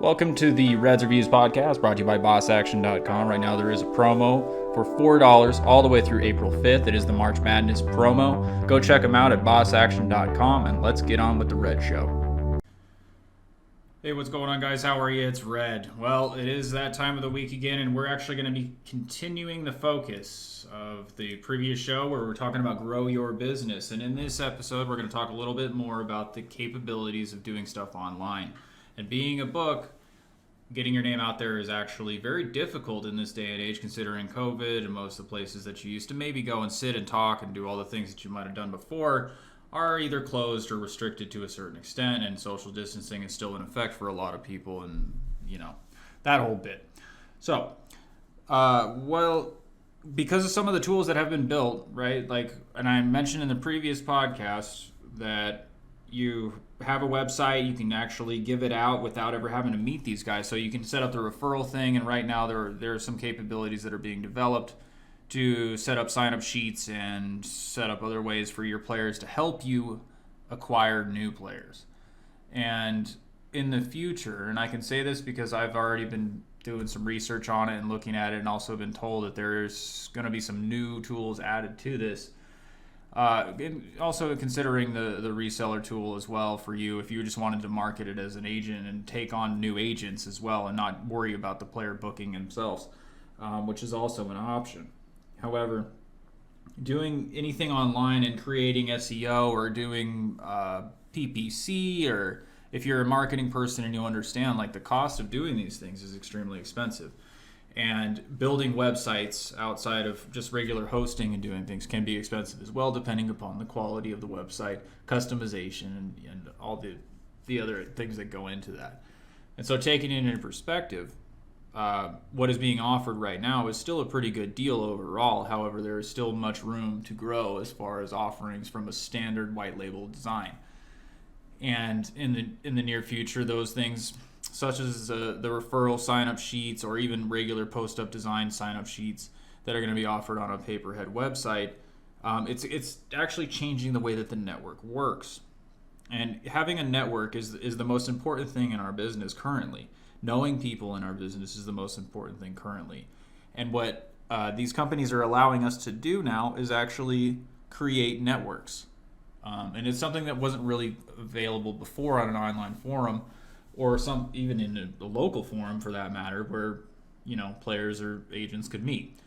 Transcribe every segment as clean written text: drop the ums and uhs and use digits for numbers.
Welcome to the Reds Reviews podcast brought to you by BossAction.com. Right now there is a promo for $4 all the way through April 5th. It is the March Madness promo. Go check them out at BossAction.com and let's get on with the Red Show. Hey, what's going on, guys? How are you? It's Red. Well, it is that time of the week again, and we're actually going to be continuing the focus of the previous show where we're talking about grow your business. And in this episode, we're going to talk a little bit more about the capabilities of doing stuff online. And being a book, getting your name out there is actually very difficult in this day and age, considering COVID and most of the places that you used to maybe go and sit and talk and do all the things that you might have done before are either closed or restricted to a certain extent, and social distancing is still in effect for a lot of people, and that whole bit. So, because of some of the tools that have been built, right? And I mentioned in the previous podcast that you have a website, you can actually give it out without ever having to meet these guys. So you can set up the referral thing, and right now there are some capabilities that are being developed to set up sign-up sheets and set up other ways for your players to help you acquire new players. And in the future, and I can say this because I've already been doing some research on it and looking at it, and also been told that there's going to be some new tools added to this. And also considering the reseller tool as well for you if you just wanted to market it as an agent and take on new agents as well and not worry about the player booking themselves, which is also an option. However, doing anything online and creating SEO or doing PPC, or if you're a marketing person and you understand the cost of doing these things is extremely expensive. And building websites outside of just regular hosting and doing things can be expensive as well, depending upon the quality of the website, customization, and all the other things that go into that. And so taking it into perspective, what is being offered right now is still a pretty good deal overall. However, there is still much room to grow as far as offerings from a standard white label design. And in the near future, those things such as the referral sign-up sheets or even regular post-up design sign-up sheets that are going to be offered on a paperhead website, it's actually changing the way that the network works. And having a network is the most important thing in our business currently. Knowing people in our business is the most important thing currently. And what these companies are allowing us to do now is actually create networks. And it's something that wasn't really available before on an online forum, or even in a local forum for that matter, where players or agents could meet.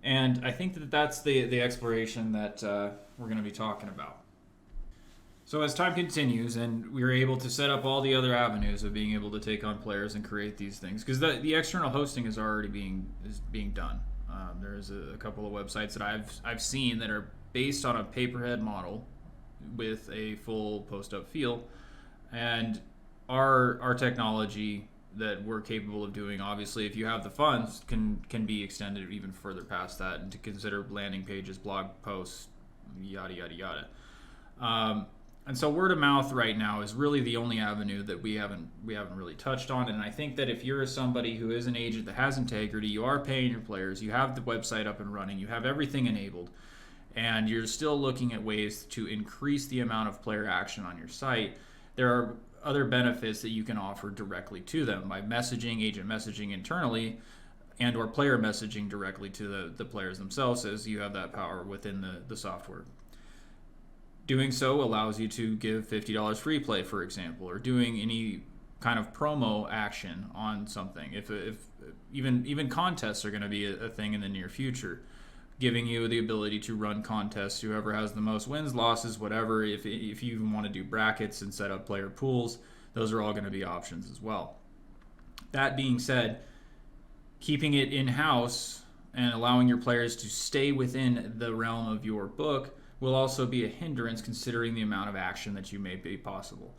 And I think that's the exploration that we're going to be talking about. So as time continues and we're able to set up all the other avenues of being able to take on players and create these things, because the external hosting is already being done. There's a couple of websites that I've seen that are based on a paperhead model with a full post-up feel, and our technology that we're capable of doing, obviously, if you have the funds, can be extended even further past that, and to consider landing pages, blog posts, yada yada yada. And so word of mouth right now is really the only avenue that we haven't really touched on. And I think that if you're somebody who is an agent that has integrity, you are paying your players, you have the website up and running, you have everything enabled, and you're still looking at ways to increase the amount of player action on your site, there are other benefits that you can offer directly to them by agent messaging internally, and or player messaging directly to the players themselves, as you have that power within the software. Doing so allows you to give $50 free play, for example, or doing any kind of promo action on something. If even contests are going to be a thing in the near future, giving you the ability to run contests, whoever has the most wins, losses, whatever. If you even want to do brackets and set up player pools, those are all going to be options as well. That being said, keeping it in-house and allowing your players to stay within the realm of your book will also be a hindrance, considering the amount of action that you may be possible.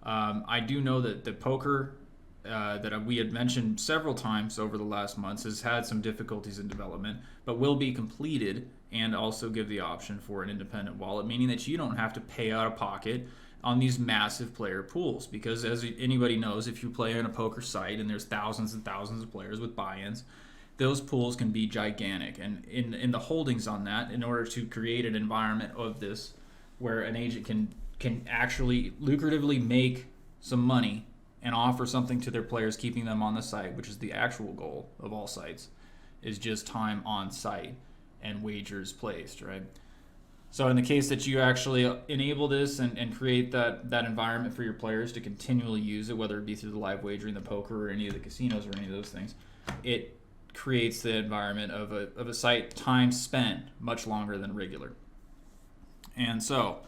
I do know that the poker that we had mentioned several times over the last months has had some difficulties in development, but will be completed and also give the option for an independent wallet, meaning that you don't have to pay out of pocket on these massive player pools. Because as anybody knows, if you play on a poker site and there's thousands and thousands of players with buy-ins, those pools can be gigantic. And in the holdings on that, in order to create an environment of this where an agent can actually lucratively make some money and offer something to their players, keeping them on the site, which is the actual goal of all sites, is just time on site and wagers placed, right? So in the case that you actually enable this and create that environment for your players to continually use it, whether it be through the live wagering, the poker, or any of the casinos or any of those things, it creates the environment of a site time spent much longer than regular. And so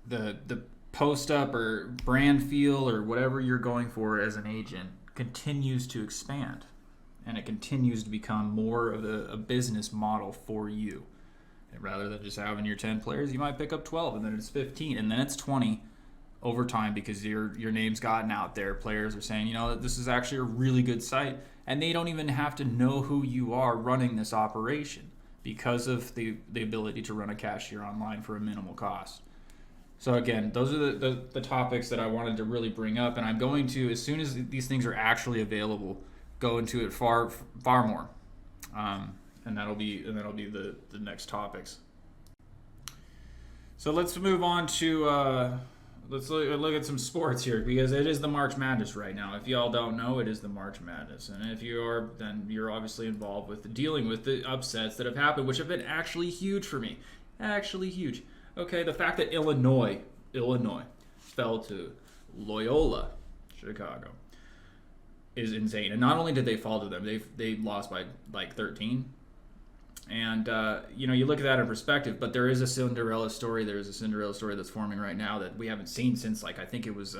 the post up or brand feel or whatever you're going for as an agent continues to expand, and it continues to become more of a business model for you. And rather than just having your 10 players, you might pick up 12, and then it's 15, and then it's 20 over time, because your name's gotten out there. Players are saying, this is actually a really good site, and they don't even have to know who you are running this operation because of the ability to run a cashier online for a minimal cost. So again, those are the topics that I wanted to really bring up, and I'm going to, as soon as these things are actually available, go into it far more, and that'll be the next topics. So let's move on to let's look at some sports here, because it is the March Madness right now. If y'all don't know, it is the March Madness, and if you are, then you're obviously involved with dealing with the upsets that have happened, which have been actually huge for me, actually huge. Okay, the fact that Illinois fell to Loyola Chicago is insane. And not only did they fall to them, they lost by like 13. And you look at that in perspective, but there is a Cinderella story. There's a Cinderella story that's forming right now that we haven't seen since, I think it was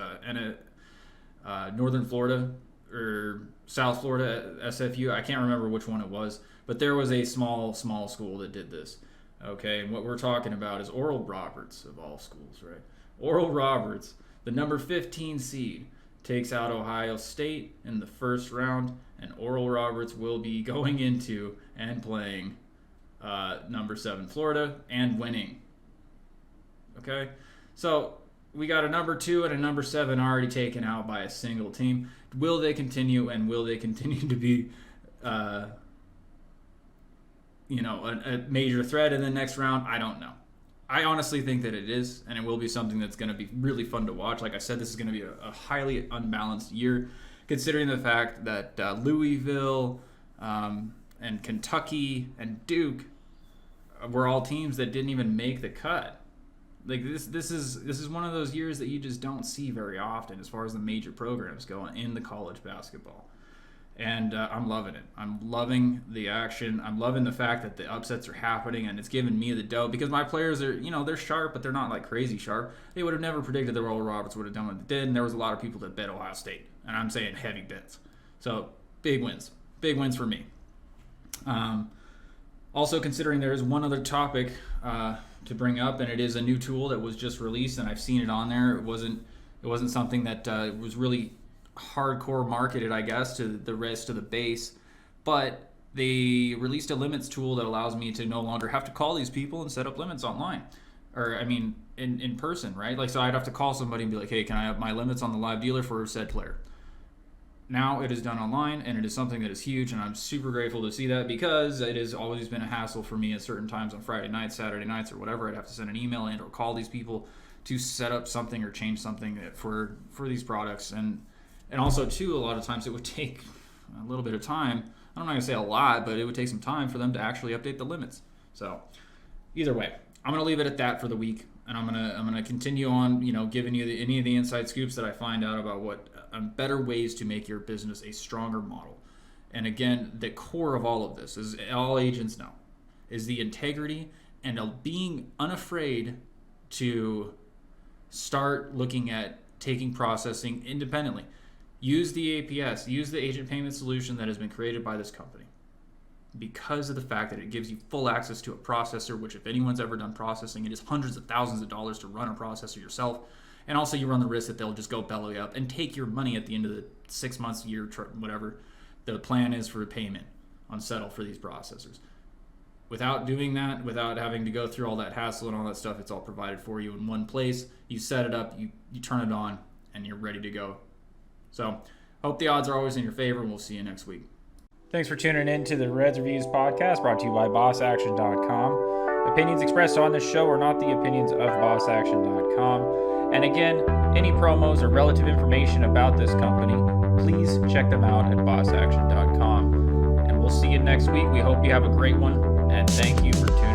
Northern Florida or South Florida SFU. I can't remember which one it was, but there was a small school that did this. Okay, and what we're talking about is Oral Roberts, of all schools, right? Oral Roberts, the number 15 seed, takes out Ohio State in the first round, and Oral Roberts will be going into and playing number 7 Florida and winning. Okay, so we got a number 2 and a number 7 already taken out by a single team. Will they continue, and will they continue to be a major threat in the next round? I don't know. I honestly think that it is, and it will be something that's going to be really fun to watch. Like I said, this is going to be a highly unbalanced year, considering the fact that Louisville and Kentucky and Duke were all teams that didn't even make the cut. Like this is one of those years that you just don't see very often as far as the major programs go in the college basketball. And I'm loving it. I'm loving the action. I'm loving the fact that the upsets are happening, and it's giving me the dough, because my players are, they're sharp, but they're not like crazy sharp. They would have never predicted that Oral Roberts would have done what they did, and there was a lot of people that bet Ohio State, and I'm saying heavy bets. So big wins for me. Also, considering there is one other topic to bring up, and it is a new tool that was just released, and I've seen it on there. It wasn't something that was really hardcore marketed, I guess, to the rest of the base, but they released a limits tool that allows me to no longer have to call these people and set up limits online, or in person, right? Like, so I'd have to call somebody and be like, hey, can I have my limits on the live dealer for said player? Now it is done online, and it is something that is huge, and I'm super grateful to see that, because it has always been a hassle for me at certain times on Friday nights, Saturday nights, or whatever. I'd have to send an email and or call these people to set up something or change something for these products. And also, too, a lot of times it would take a little bit of time. I'm not going to say a lot, but it would take some time for them to actually update the limits. So either way, I'm going to leave it at that for the week, and I'm going to continue on, giving you any of the inside scoops that I find out about what better ways to make your business a stronger model. And again, the core of all of this, is all agents know, is the integrity and being unafraid to start looking at taking processing independently. Use the APS, use the agent payment solution that has been created by this company, because of the fact that it gives you full access to a processor, which, if anyone's ever done processing, it is hundreds of thousands of dollars to run a processor yourself. And also, you run the risk that they'll just go belly up and take your money at the end of the 6 months, year, whatever the plan is for payment on settle for these processors. Without doing that, without having to go through all that hassle and all that stuff, it's all provided for you in one place. You set it up, you turn it on, and you're ready to go. So, hope the odds are always in your favor, and we'll see you next week. Thanks for tuning in to the Reds Reviews podcast, brought to you by BossAction.com. Opinions expressed on this show are not the opinions of BossAction.com. And again, any promos or relative information about this company, please check them out at BossAction.com. And we'll see you next week. We hope you have a great one, and thank you for tuning in.